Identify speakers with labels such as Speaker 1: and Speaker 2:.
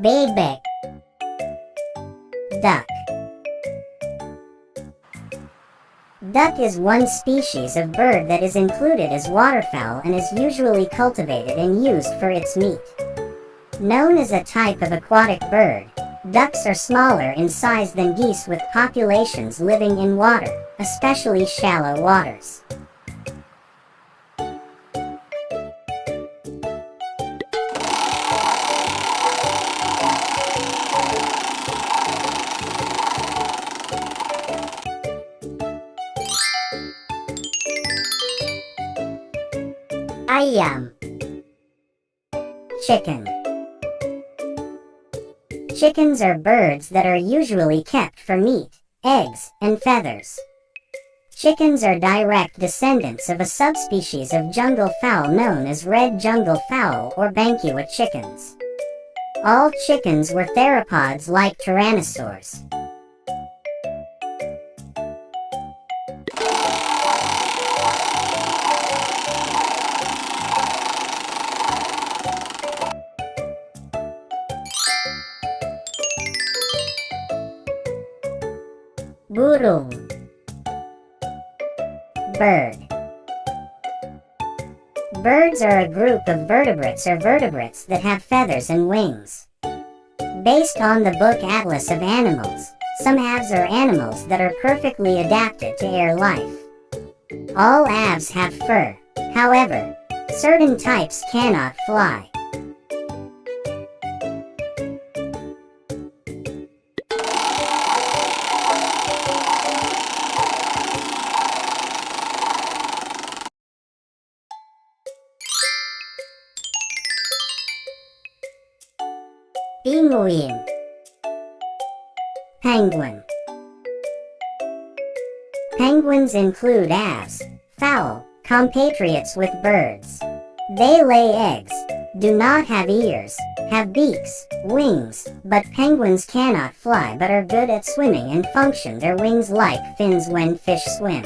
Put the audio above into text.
Speaker 1: Bebek. Duck. Duck is one species of bird that is included as waterfowl and is usually cultivated and used for its meat. Known as a type of aquatic bird, ducks are smaller in size than geese with populations living in water, especially shallow waters. Ayam. Chicken. Chickens are birds that are usually kept for meat, eggs, and feathers. Chickens are direct descendants of a subspecies of jungle fowl known as red jungle fowl or Banquet chickens. All chickens were theropods like tyrannosaurs. Burung. Bird. Birds are a group of vertebrates or vertebrates that have feathers and wings. Based on the book Atlas of Animals, some aves are animals that are perfectly adapted to air life. All aves have fur, however, certain types cannot fly. Pinguin. Penguin. Penguins include aves, fowl, compatriots with birds. They lay eggs, do not have ears, have beaks, wings, but penguins cannot fly but are good at swimming and function their wings like fins when fish swim.